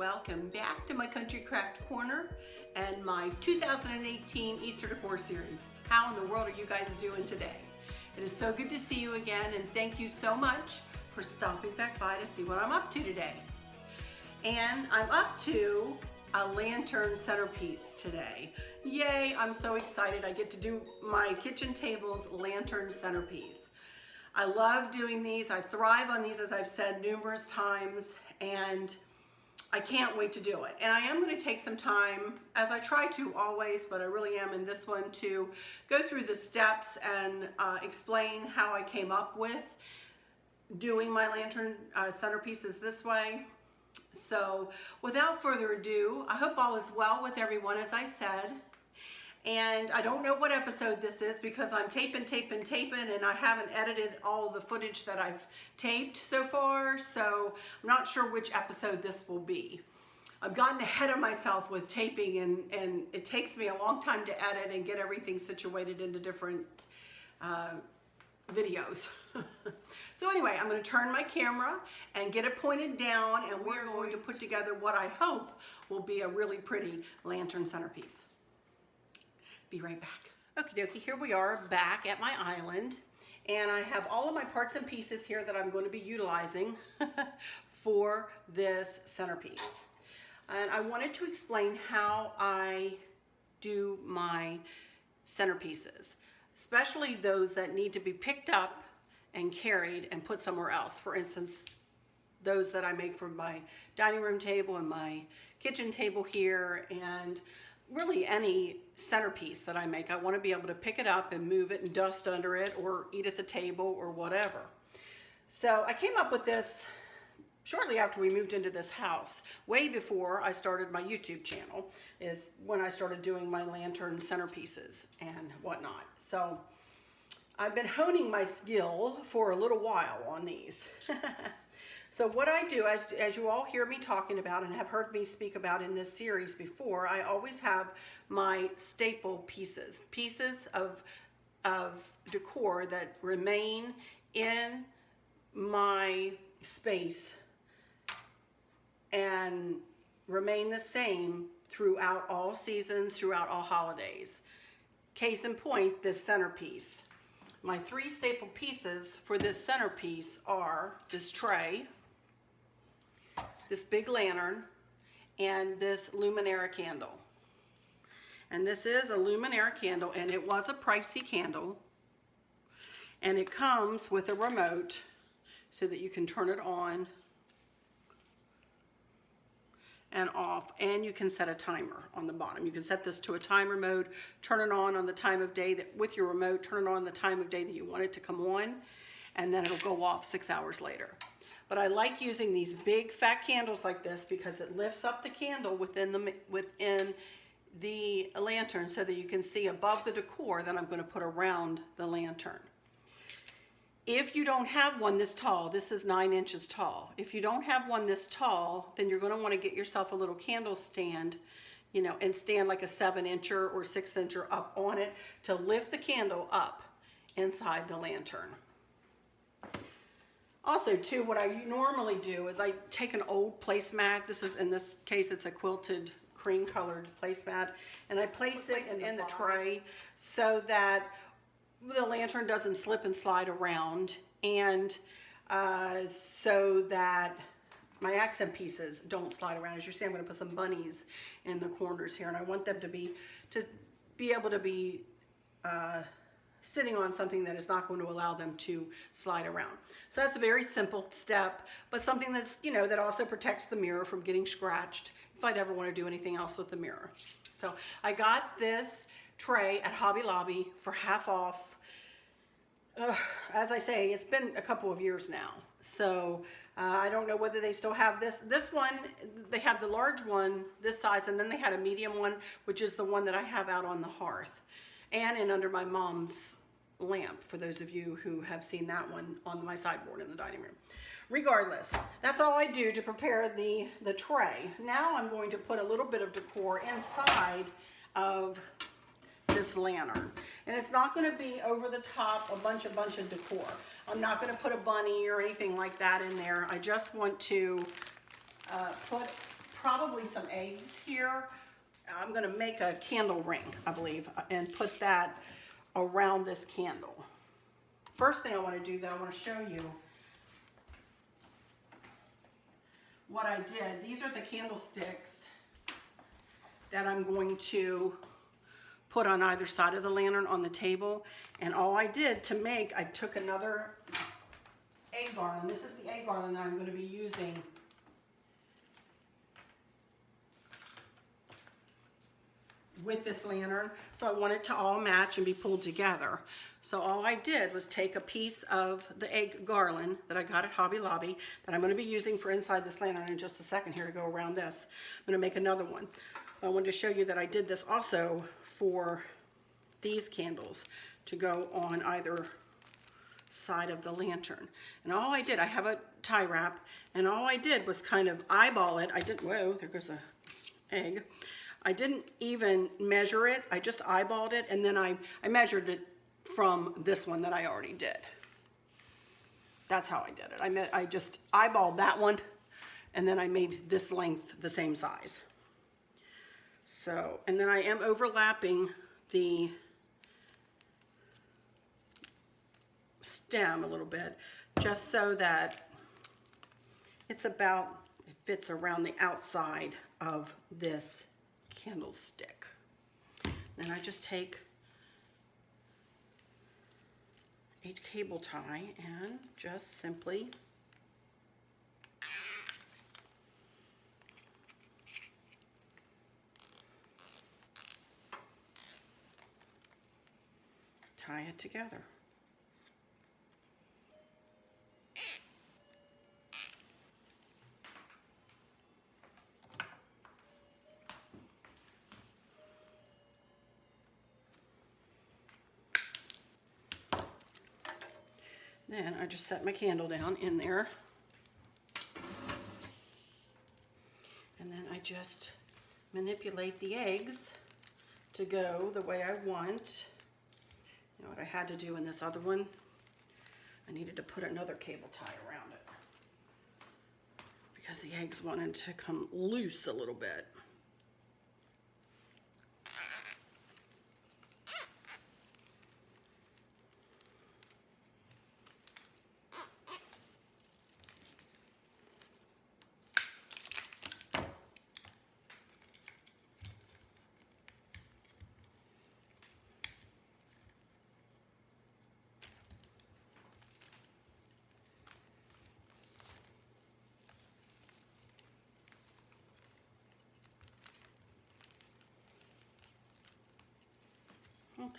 Welcome back to my Country Craft Corner and my 2018 Easter Decor series. How in the world are you guys doing today? It is so good to see you again, and thank you so much for stopping back by to see what I'm up to today. And I'm up to a lantern centerpiece today. Yay, I'm so excited. I get to do my kitchen table's lantern centerpiece. I love doing these. I thrive on these, as I've said numerous times, and I can't wait to do it. And I am going to take some time, as I try to always, but I really am in this one, to go through the steps and explain how I came up with doing my lantern centerpieces this way. So without further ado, I hope all is well with everyone, as I said. And I don't know what episode this is because I'm taping, and I haven't edited all the footage that I've taped so far, so I'm not sure which episode this will be. I've gotten ahead of myself with taping, and it takes me a long time to edit and get everything situated into different videos. So anyway, I'm going to turn my camera and get it pointed down, and we're going to put together what I hope will be a really pretty lantern centerpiece. Be right back. Okie dokie, here we are back at my island, and I have all of my parts and pieces here that I'm going to be utilizing for this centerpiece. And I wanted to explain how I do my centerpieces, especially those that need to be picked up and carried and put somewhere else. For instance, those that I make for my dining room table and my kitchen table here, and really any centerpiece that I make. I want to be able to pick it up and move it and dust under it or eat at the table or whatever. So I came up with this shortly after we moved into this house. Way before I started my YouTube channel is when I started doing my lantern centerpieces and whatnot. So I've been honing my skill for a little while on these. So what I do, as you all hear me talking about and have heard me speak about in this series before, I always have my staple pieces of decor that remain in my space and remain the same throughout all seasons, throughout all holidays. Case in point, this centerpiece. My three staple pieces for this centerpiece are this tray, this big lantern, and this Luminara candle. And this is a Luminara candle, and it was a pricey candle, and it comes with a remote so that you can turn it on and off, and you can set a timer on the bottom. You can set this to a timer mode, turn it on the time of day that with your remote, turn it on the time of day that you want it to come on, and then it'll go off 6 hours later. But I like using these big fat candles like this because it lifts up the candle within the lantern so that you can see above the decor that I'm going to put around the lantern. If you don't have one this tall, this is 9 inches tall. If you don't have one this tall, then you're going to want to get yourself a little candle stand, you know, and stand like a 7-incher or 6-incher up on it to lift the candle up inside the lantern. Also, too, what I normally do is I take an old placemat. This is, in this case, it's a quilted cream-colored placemat, and I place it in the tray so that the lantern doesn't slip and slide around, and so that my accent pieces don't slide around. As you see, I'm going to put some bunnies in the corners here, and I want them to be able to be sitting on something that is not going to allow them to slide around. So that's a very simple step, but something that's, you know, that also protects the mirror from getting scratched if I'd ever want to do anything else with the mirror. So I got this tray at Hobby Lobby for half off. As I say, it's been a couple of years now, so I don't know whether they still have this. This one, they have the large one this size, and then they had a medium one, which is the one that I have out on the hearth and in under my mom's lamp, for those of you who have seen that one on my sideboard in the dining room. Regardless, that's all I do to prepare the tray. Now I'm going to put a little bit of decor inside of this lantern. And it's not going to be over the top a bunch of decor. I'm not going to put a bunny or anything like that in there. I just want to put probably some eggs here. I'm gonna make a candle ring, I believe, and put that around this candle. First thing I wanna do though, I wanna show you what I did. These are the candlesticks that I'm going to put on either side of the lantern on the table. And all I did to make, I took another egg garland. This is the egg garland that I'm going to be using with this lantern. So I want it to all match and be pulled together. So all I did was take a piece of the egg garland that I got at Hobby Lobby that I'm going to be using for inside this lantern in just a second here to go around this. I'm going to make another one. I wanted to show you that I did this also for these candles to go on either side of the lantern. And all I did, I have a tie wrap, and all I did was kind of eyeball it. I didn't, whoa, there goes a egg. I didn't even measure it. I just eyeballed it, and then I measured it from this one that I already did. That's how I did it. I just eyeballed that one, and then I made this length the same size. So, and then I am overlapping the stem a little bit, just so that it fits around the outside of this candlestick. Then I just take a cable tie and just simply tie it together. Then I just set my candle down in there. And then I just manipulate the eggs to go the way I want. You know what I had to do in this other one? I needed to put another cable tie around it because the eggs wanted to come loose a little bit.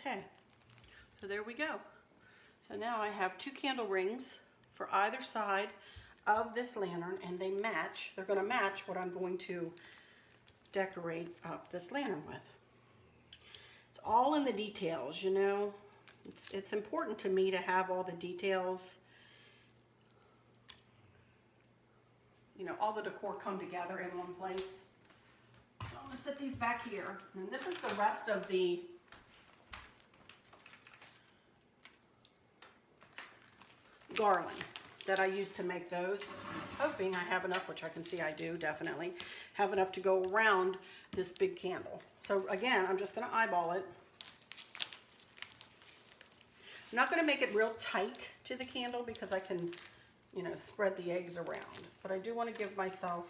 Okay, so there we go. So now I have 2 candle rings for either side of this lantern, and they match. They're going to match what I'm going to decorate up this lantern with. It's all in the details, you know. It's important to me to have all the details, you know, all the decor come together in one place. So I'm going to set these back here, and this is the rest of the garland that I used to make those. Hoping I have enough, which I can see I do definitely have enough to go around this big candle. So again, I'm just going to eyeball it. I'm not going to make it real tight to the candle because I can, you know, spread the eggs around. But I do want to give myself,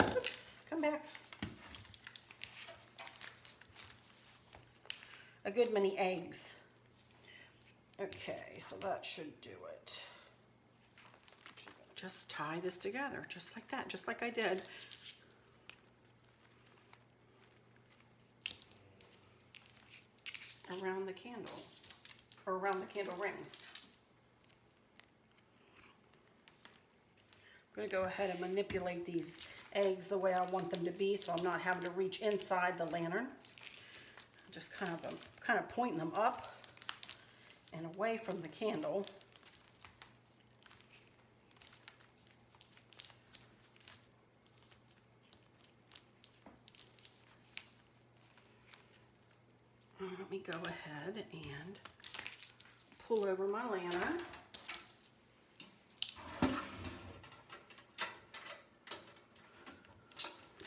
oops, come back, a good many eggs. Okay, so that should do it. Just tie this together, just like that, just like I did. Around the candle, or around the candle rings. I'm going to go ahead and manipulate these eggs the way I want them to be, so I'm not having to reach inside the lantern. Just kind of pointing them up and away from the candle. Let me go ahead and pull over my lantern.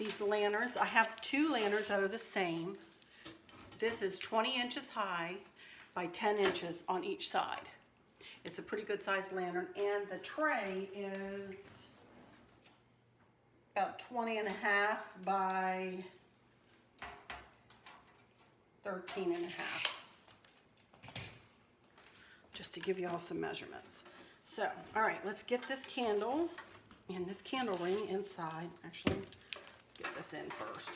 these lanterns. I have 2 lanterns that are the same. This is 20 inches high by 10 inches on each side. It's a pretty good sized lantern, and the tray is about 20 and a half by 13 and a half. Just to give you all some measurements. So, all right, let's get this candle and this candle ring inside. Actually, get this in first.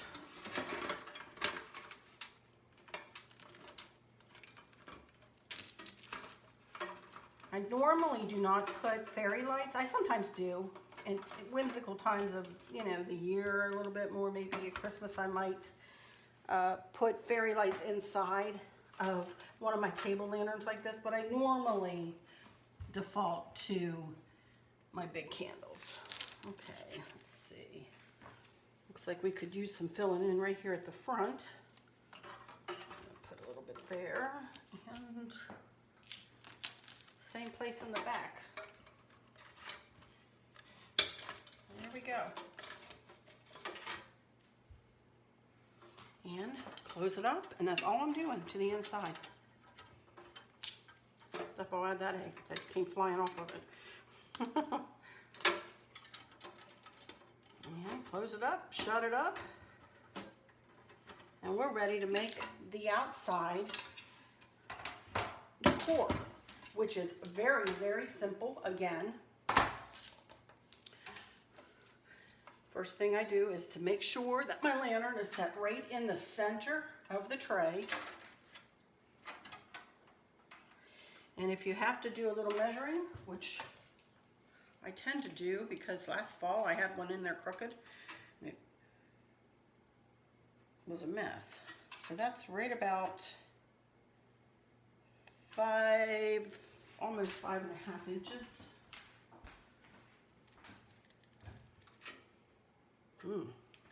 I normally do not put fairy lights. I sometimes do. In whimsical times of, you know, the year, a little bit more, maybe at Christmas, I might put fairy lights inside of one of my table lanterns like this, but I normally default to my big candles. Okay, let's see. Looks like we could use some filling in right here at the front. Put a little bit there, and same place in the back. There we go. And close it up, and that's all I'm doing to the inside. If I'll add that egg that came flying off of it. And close it up, shut it up, and we're ready to make the outside decor, which is very, very simple again. First thing I do is to make sure that my lantern is set right in the center of the tray. And if you have to do a little measuring, which I tend to do because last fall I had one in there crooked and it was a mess. So that's right about almost 5.5 inches.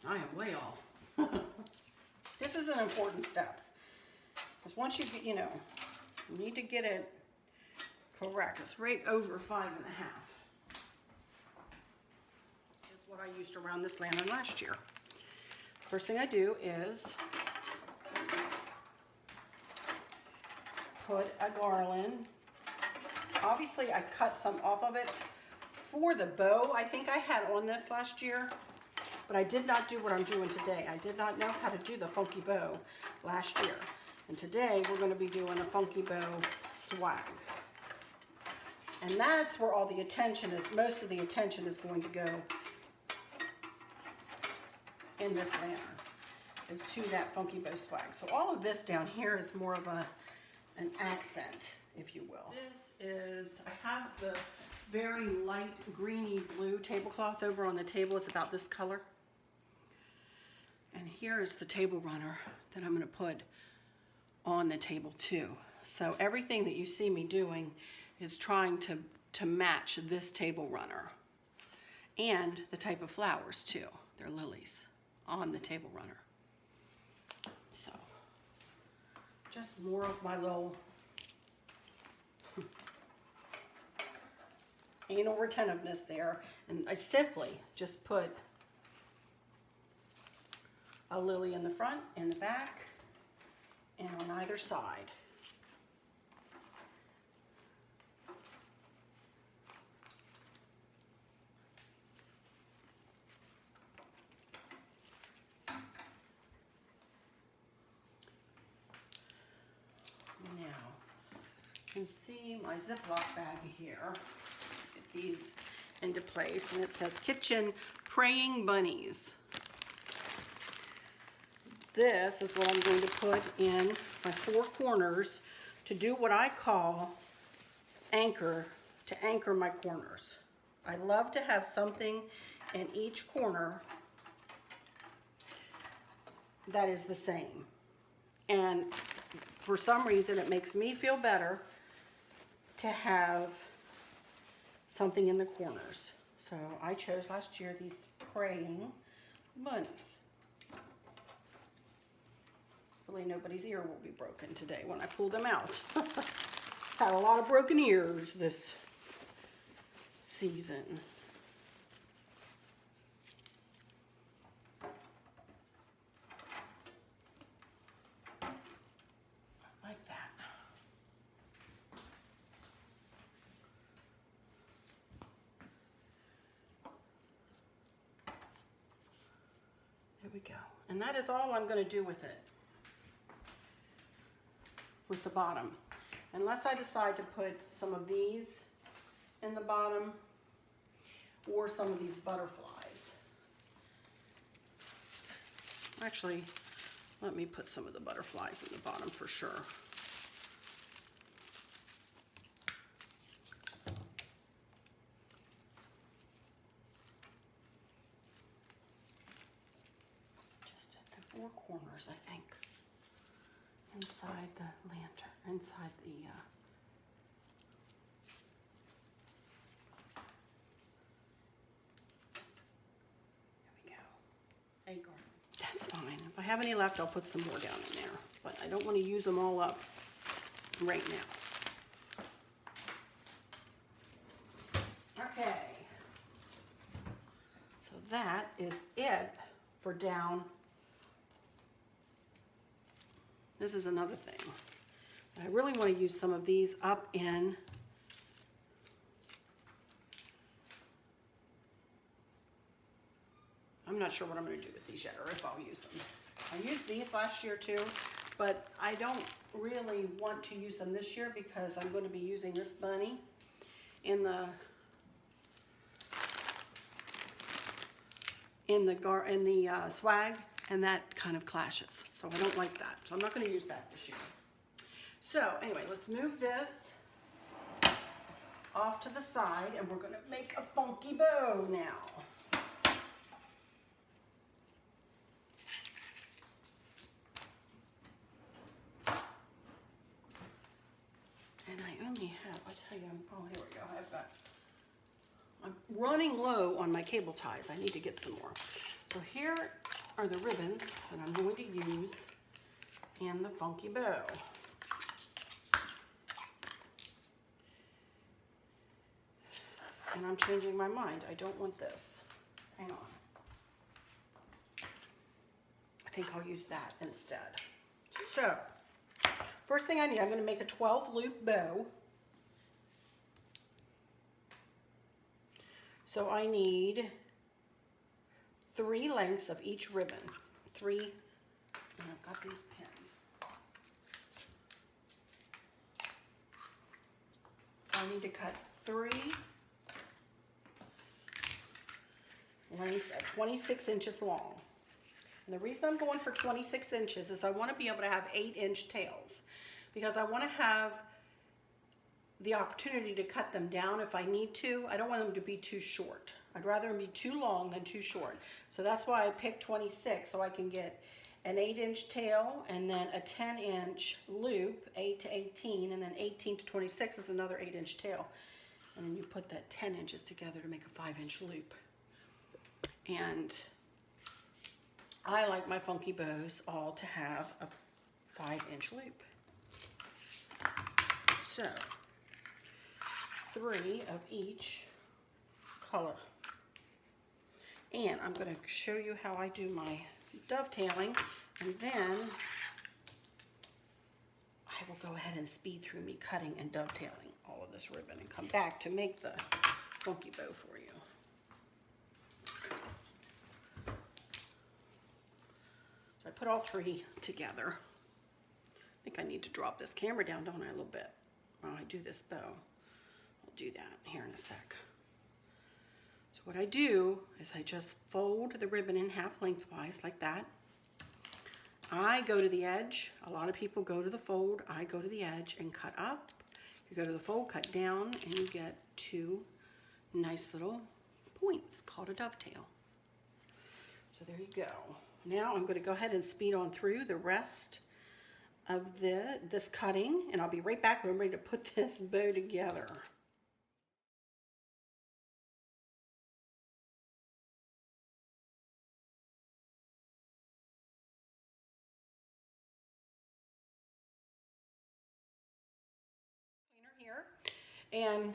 I am way off. This is an important step. Because once you get, you know, you need to get it correct. It's right over 5.5. Is what I used around this lantern last year. First thing I do is put a garland. Obviously I cut some off of it for the bow. I think I had on this last year, but I did not do what I'm doing today. I did not know how to do the funky bow last year. And today we're going to be doing a funky bow swag. And that's where all the attention is, most of the attention is going to go in this lantern, is to that funky bow swag. So all of this down here is more of an accent, if you will. This is, I have the very light greeny blue tablecloth over on the table. It's about this color. And here is the table runner that I'm going to put on the table too. So everything that you see me doing is trying to match this table runner and the type of flowers too. They're lilies on the table runner. So just more of my little anal retentiveness there. And I simply just put a lily in the front, in the back, and on either side. Now, you can see my Ziploc bag here. Get these into place, and it says Kitchen Praying Bunnies. This is what I'm going to put in my 4 corners to do what I call anchor, to anchor my corners. I love to have something in each corner that is the same. And for some reason, it makes me feel better to have something in the corners. So I chose last year these praying bunnies. Hopefully nobody's ear will be broken today when I pull them out. Had a lot of broken ears this season. we go. And that is all I'm going to do with it, with the bottom. Unless I decide to put some of these in the bottom or some of these butterflies. Actually, let me put some of the butterflies in the bottom for sure. Just at the four corners, I think. Inside the lantern, inside the there we go. Acorn. That's fine. If I have any left, I'll put some more down in there. But I don't want to use them all up right now. Okay. So that is it for down. This is another thing. I really want to use some of these up in I'm not sure what I'm going to do with these yet, or if I'll use them. I used these last year too, but I don't really want to use them this year because I'm going to be using this bunny in the swag, and that kind of clashes. So I don't like that. So I'm not going to use that this year. So anyway, let's move this off to the side, and we're going to make a funky bow now. And I only have, I tell you, oh, here we go. I'm running low on my cable ties. I need to get some more. So here are the ribbons that I'm going to use in the funky bow. And I'm changing my mind. I don't want this. Hang on. I think I'll use that instead. So, first thing I need, I'm going to make a 12 loop bow. So I need 3 lengths of each ribbon. 3, and I've got these pinned. I need to cut 3 lengths at 26 inches long. And the reason I'm going for 26 inches is I want to be able to have 8-inch tails, because I want to have the opportunity to cut them down if I need to. I don't want them to be too short. I'd rather them be too long than too short. So that's why I picked 26, so I can get an 8-inch tail and then a 10-inch loop, 8 to 18, and then 18 to 26 is another 8-inch tail. And then you put that 10 inches together to make a 5-inch loop. And I like my funky bows all to have a 5-inch loop. So 3 of each color. And I'm going to show you how I do my dovetailing, and then I will go ahead and speed through me cutting and dovetailing all of this ribbon and come back to make the funky bow for you. So I put all 3 together. I think I need to drop this camera down, don't I, a little bit while I do this bow. I'll do that here in a sec. So what I do is I just fold the ribbon in half lengthwise like that. I go to the edge. A lot of people go to the fold. I go to the edge and cut up. You go to the fold, cut down, and you get 2 nice little points called a dovetail. So there you go. Now I'm going to go ahead and speed on through the rest of this cutting, and I'll be right back when I'm ready to put this bow together. Here, and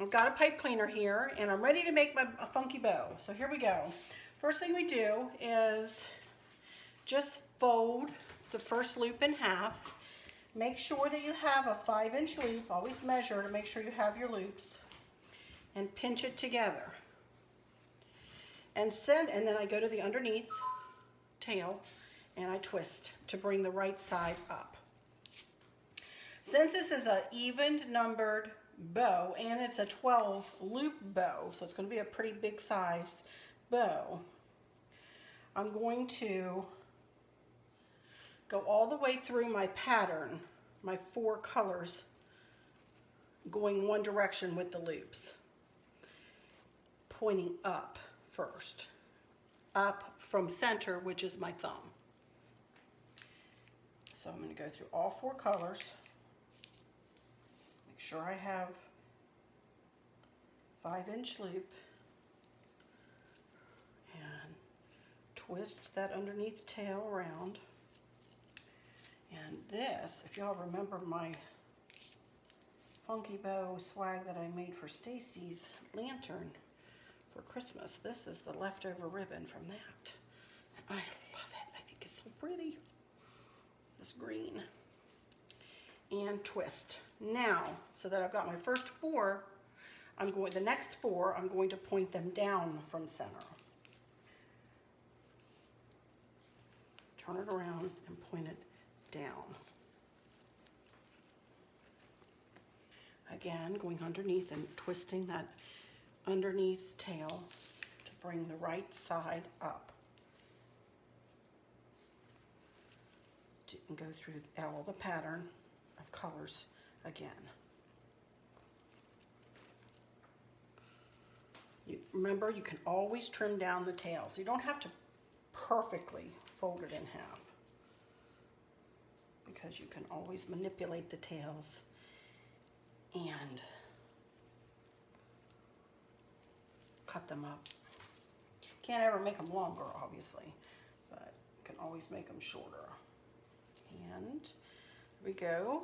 I've got a pipe cleaner here, and I'm ready to make a funky bow. So here we go. First thing we do is just fold the first loop in half. Make sure that you have a 5-inch loop. Always measure to make sure you have your loops, and pinch it together. And then I go to the underneath tail and I twist to bring the right side up. Since this is an evened numbered bow and it's a 12 loop bow, so it's going to be a pretty big sized bow, I'm going to go all the way through my pattern, my 4 colors, going one direction with the loops, pointing up first, up from center, which is my thumb. So I'm going to go through all 4 colors, make sure I have 5-inch loop, and twist that underneath tail around. And this, if y'all remember my funky bow swag that I made for Stacy's lantern for Christmas, this is the leftover ribbon from that. And I love it. I think it's so pretty. This green. And twist. Now, so that I've got my first 4, the next 4, I'm going to point them down from center. Turn it around and point it down. Again, going underneath and twisting that underneath tail to bring the right side up. And go through all the pattern of colors again. Remember, you can always trim down the tails. You don't have to perfectly fold it in half, because you can always manipulate the tails and cut them up. Can't ever make them longer, obviously, but you can always make them shorter. And here we go.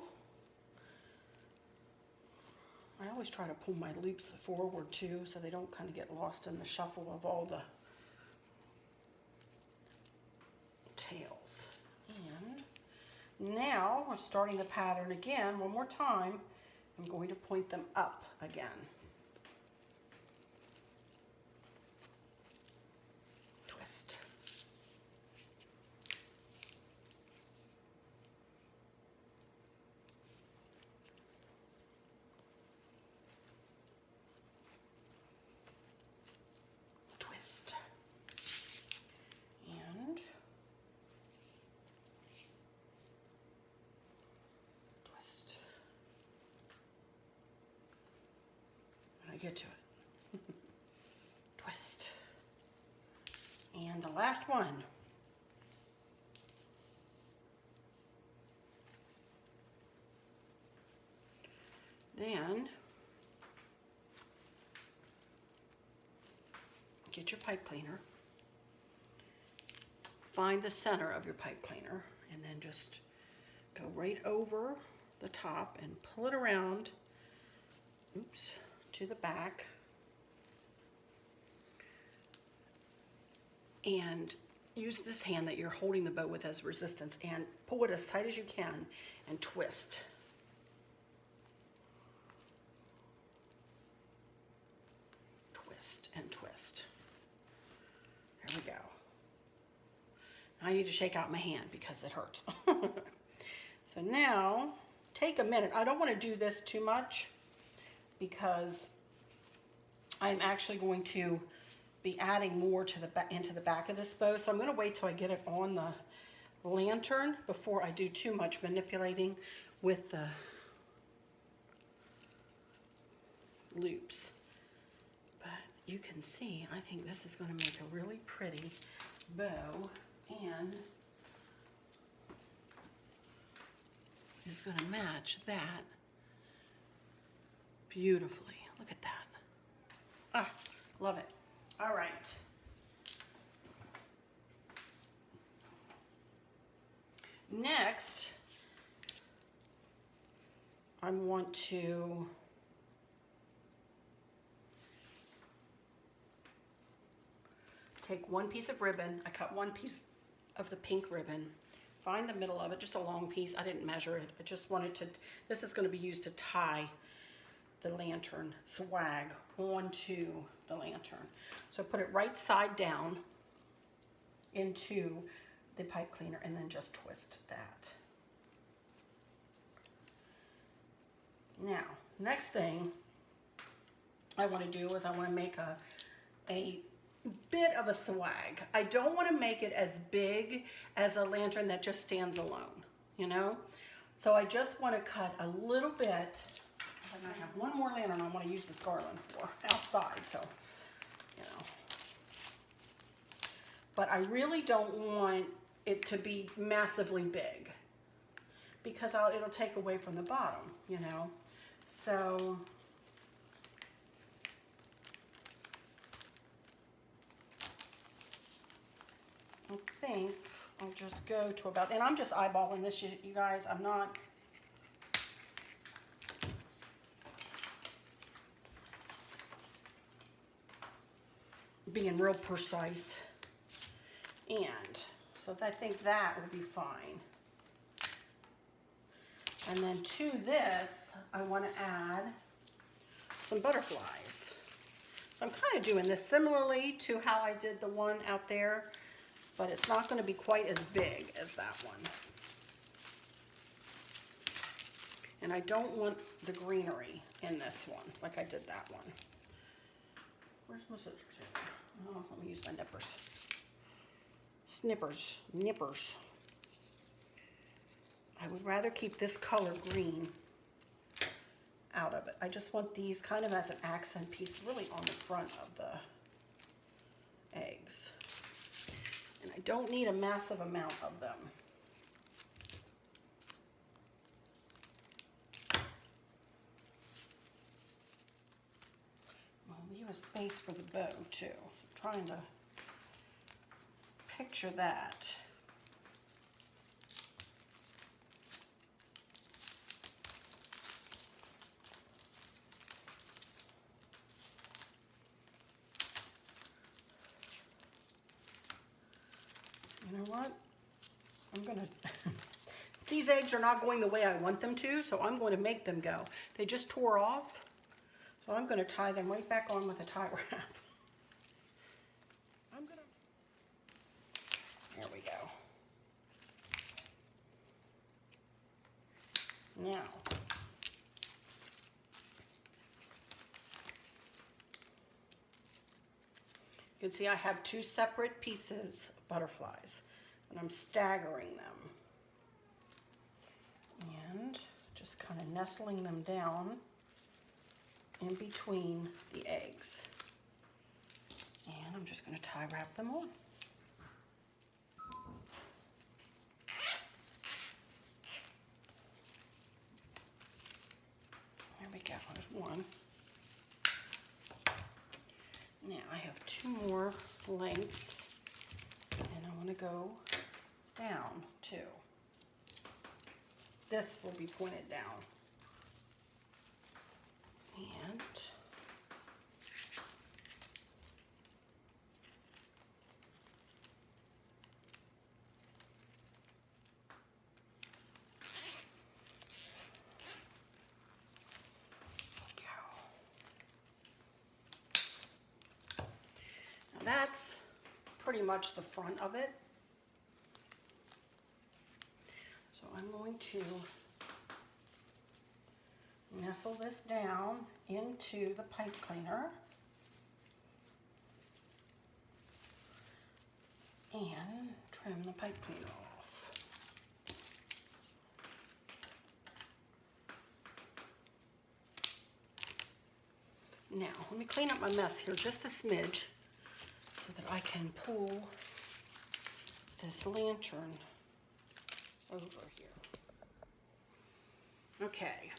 I always try to pull my loops forward too, so they don't kind of get lost in the shuffle of all the tails. And now we're starting the pattern again one more time. I'm going to point them up again. Twist. Twist. And twist. When I get to it. Twist. And the last one. Then get your pipe cleaner. Find the center of your pipe cleaner and then just go right over the top and pull it around, oops, to the back. And use this hand that you're holding the bow with as resistance and pull it as tight as you can and twist. Twist and twist. There we go. I need to shake out my hand because it hurt. So now, take a minute. I don't want to do this too much because I'm actually going to be adding more to into the back of this bow. So I'm going to wait till I get it on the lantern before I do too much manipulating with the loops. But you can see, I think this is going to make a really pretty bow and is going to match that beautifully. Look at that. Ah, love it. All right. Next, I want to take one piece of ribbon. I cut one piece of the pink ribbon. Find the middle of it, just a long piece. I didn't measure it. I just wanted to, this is going to be used to tie the lantern swag onto the lantern. So put it right side down into the pipe cleaner and then just twist that. Now, next thing I want to do is I want to make a bit of a swag. I don't want to make it as big as a lantern that just stands alone, you know? So I just want to cut a little bit. And I have one more lantern I want to use this garland for outside, so, you know. But I really don't want it to be massively big because it'll take away from the bottom, you know. So I think I'll just go to about, and I'm just eyeballing this, you guys. I'm not being real precise. And so I think that will be fine. And then to this, I want to add some butterflies. So I'm kind of doing this similarly to how I did the one out there, but it's not going to be quite as big as that one. And I don't want the greenery in this one, like I did that one. Where's my scissors here? Oh, let me use my nippers. Nippers. I would rather keep this color green out of it. I just want these kind of as an accent piece really on the front of the eggs. And I don't need a massive amount of them. I'll leave a space for the bow too. So I'm trying to picture that. You know what? I'm gonna, these eggs are not going the way I want them to, so I'm going to make them go. They just tore off, so I'm gonna tie them right back on with a tie wrap. There we go. Now, you can see I have two separate pieces of butterflies, and I'm staggering them. And just kind of nestling them down in between the eggs. And I'm just going to tie wrap them on. There we go, there's one. Now I have two more lengths, and I want to go down too. This will be pointed down. And that's pretty much the front of it. So I'm going to nestle this down into the pipe cleaner and trim the pipe cleaner off. Now, let me clean up my mess here just a smidge, so that I can pull this lantern over here. Okay,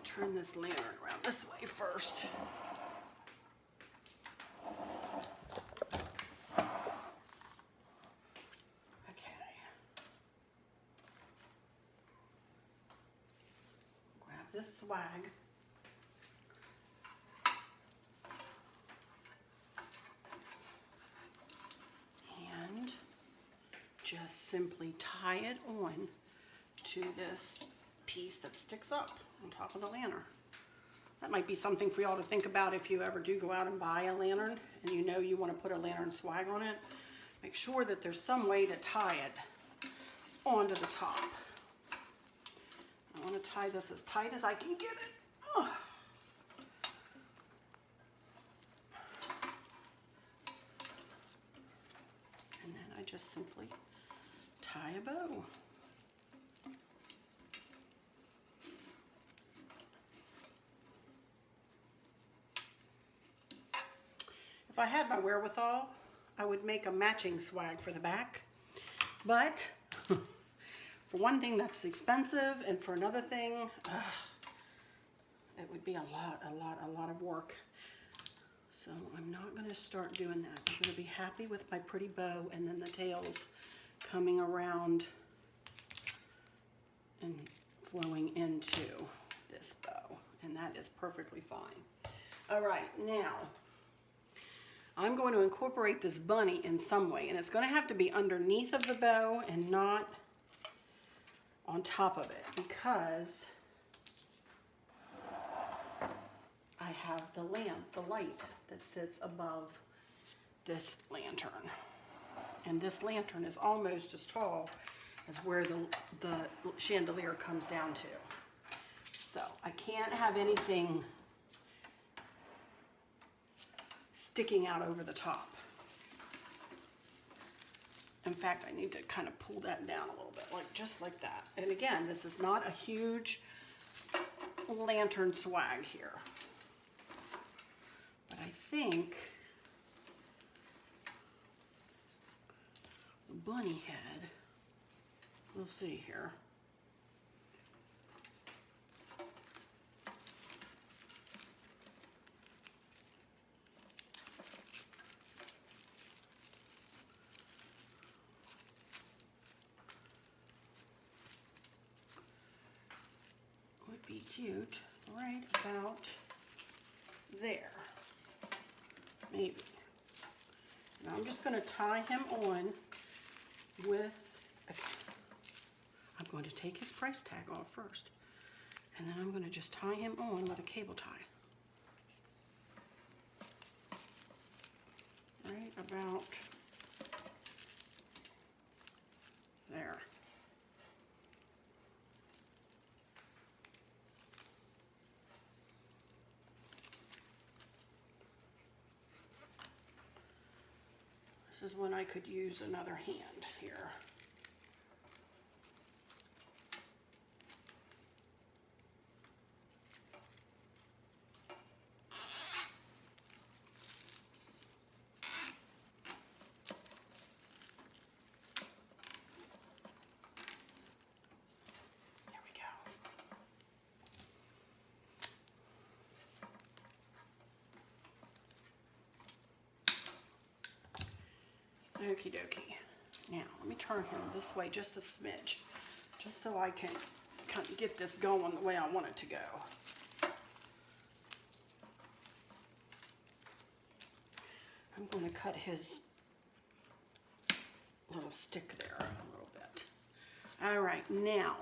turn this lantern around this way first. Okay. Grab this swag. Just simply tie it on to this piece that sticks up on top of the lantern. That might be something for y'all to think about if you ever do go out and buy a lantern and you know you want to put a lantern swag on it. make sure that there's some way to tie it onto the top. I want to tie this as tight as I can get it. Oh. And then I just simply tie a bow. If I had my wherewithal, I would make a matching swag for the back, but for one thing that's expensive, and for another thing, it would be a lot of work. So I'm not going to start doing that. I'm going to be happy with my pretty bow and then the tails coming around and flowing into this bow, and that is perfectly fine. All right, now I'm going to incorporate this bunny in some way, and it's going to have to be underneath of the bow and not on top of it, because I have the lamp, the light that sits above this lantern. And this lantern is almost as tall as where the chandelier comes down to. So I can't have anything sticking out over the top. In fact, I need to kind of pull that down a little bit, like just like that. And again, this is not a huge lantern swag here. But I think the bunny head, we'll see here. Would be cute right about there, maybe. Now I'm just going to tie him on with, I'm going to take his price tag off first, and then I'm going to just tie him on with a cable tie. Right about there. This is when I could use another hand here. There we go. Okie dokie. Now, let me turn him this way just a smidge, just so I can kind of get this going the way I want it to go. I'm going to cut his little stick there a little bit. All right, now,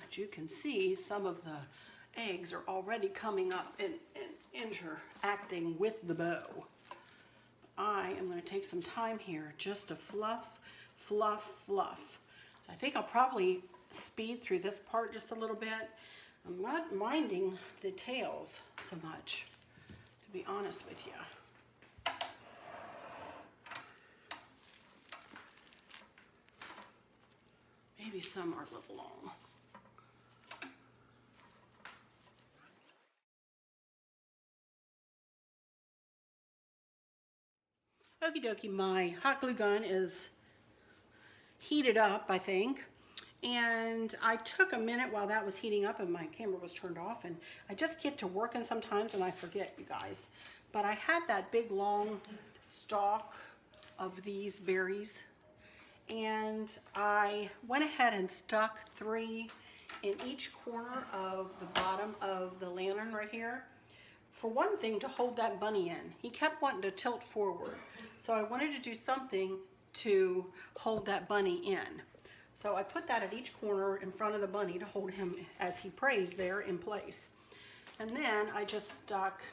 as you can see, some of the eggs are already coming up and interacting with the bow. I am going to take some time here just to fluff. So I think I'll probably speed through this part just a little bit. I'm not minding the tails so much, to be honest with you. Maybe some are a little long. Okie dokie, my hot glue gun is heated up, I think. And I took a minute while that was heating up and my camera was turned off. And I just get to working sometimes and I forget, you guys. But I had that big long stalk of these berries. And I went ahead and stuck 3 in each corner of the bottom of the lantern right here. For one thing, to hold that bunny in. He kept wanting to tilt forward. So I wanted to do something to hold that bunny in. So I put that at each corner in front of the bunny to hold him as he prays there in place. And then I just stuck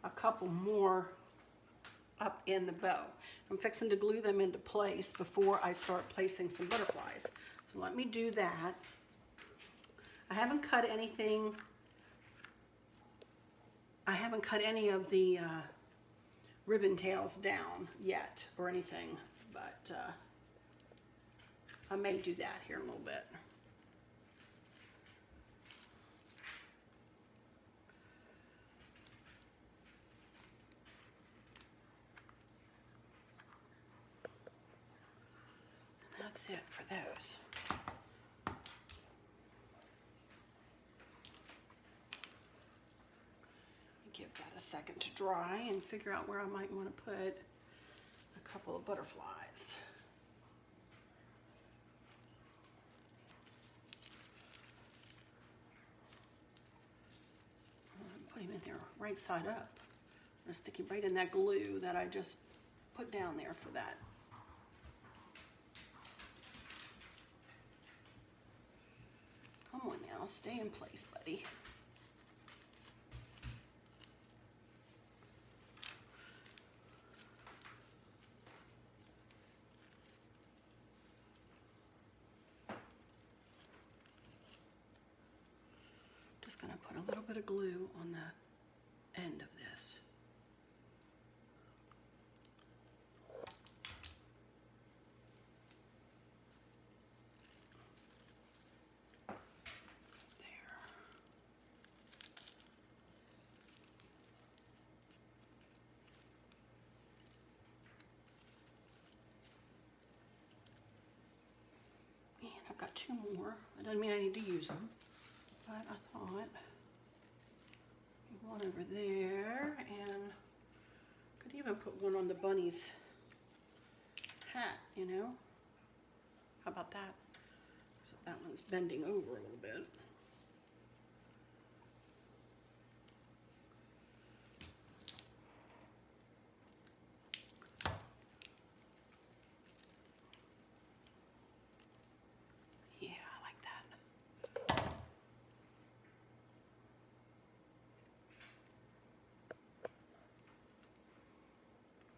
a couple more up in the bow. I'm fixing to glue them into place before I start placing some butterflies. So let me do that. I haven't cut anything. I haven't cut any of the ribbon tails down yet or anything, but I may do that here in a little bit. That's it for those. Give that a second to dry and figure out where I might want to put a couple of butterflies. Put him in there right side up. I'm going to stick him right in that glue that I just put down there for that. Come on now, stay in place, buddy. Just going to put a little bit of glue on the end of this. I've got two more. That doesn't mean I need to use them, but I thought one over there, and could even put one on the bunny's hat, you know? How about that? So that one's bending over a little bit.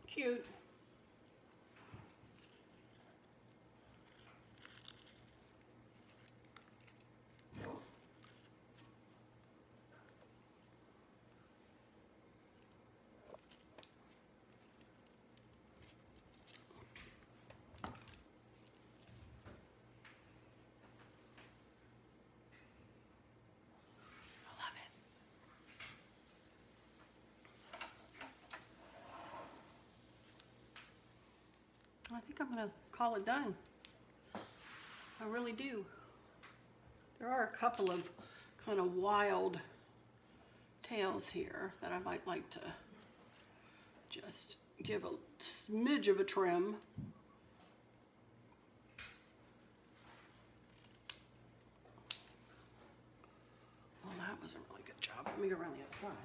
Cute. I think I'm going to call it done. I really do. There are a couple of kind of wild tails here that I might like to just give a smidge of a trim. Well, that was a really good job. Let me go around the other side.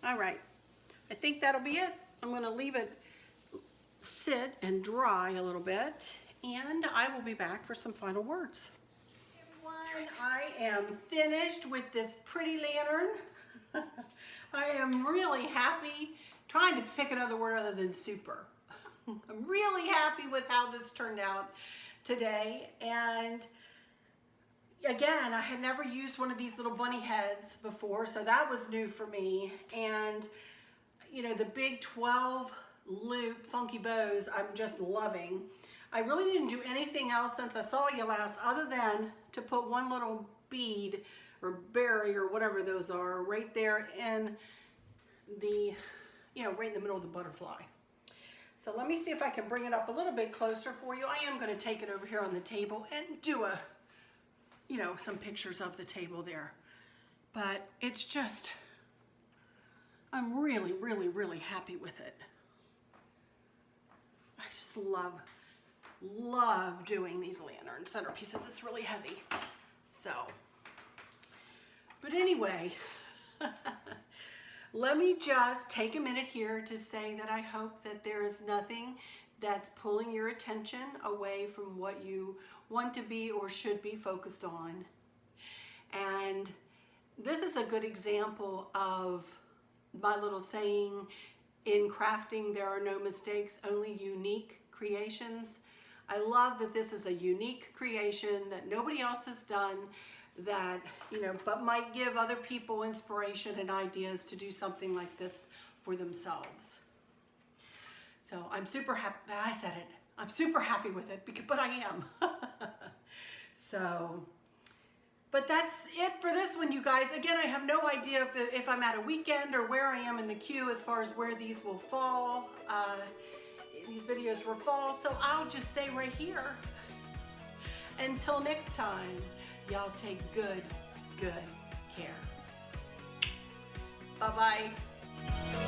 All right, I think that'll be it. I'm going to leave it sit and dry a little bit, and I will be back for some final words. Everyone, I am finished with this pretty lantern. I am really happy, trying to pick another word other than super. I'm really happy with how this turned out today, and again, I had never used one of these little bunny heads before, so that was new for me. And, you know, the big 12 loop funky bows, I'm just loving. I really didn't do anything else since I saw you last, other than to put one little bead or berry or whatever those are right there in the, you know, right in the middle of the butterfly. So let me see if I can bring it up a little bit closer for you. I am going to take it over here on the table and do a, you know, some pictures of the table there. But it's just, I'm really, really, really happy with it. I just love love doing these lantern centerpieces. It's really heavy. So, but anyway, let me just take a minute here to say that I hope that there is nothing that's pulling your attention away from what you want to be or should be focused on. And this is a good example of my little saying, in crafting there are no mistakes, only unique creations. I love that this is a unique creation that nobody else has done, that, you know, but might give other people inspiration and ideas to do something like this for themselves. So I'm super happy. I said it. I'm super happy with it, but I am. So, but that's it for this one, you guys. Again, I have no idea if I'm at a weekend or where I am in the queue as far as where these will fall. These videos will fall, so I'll just say right here, until next time, y'all take good care. Bye-bye.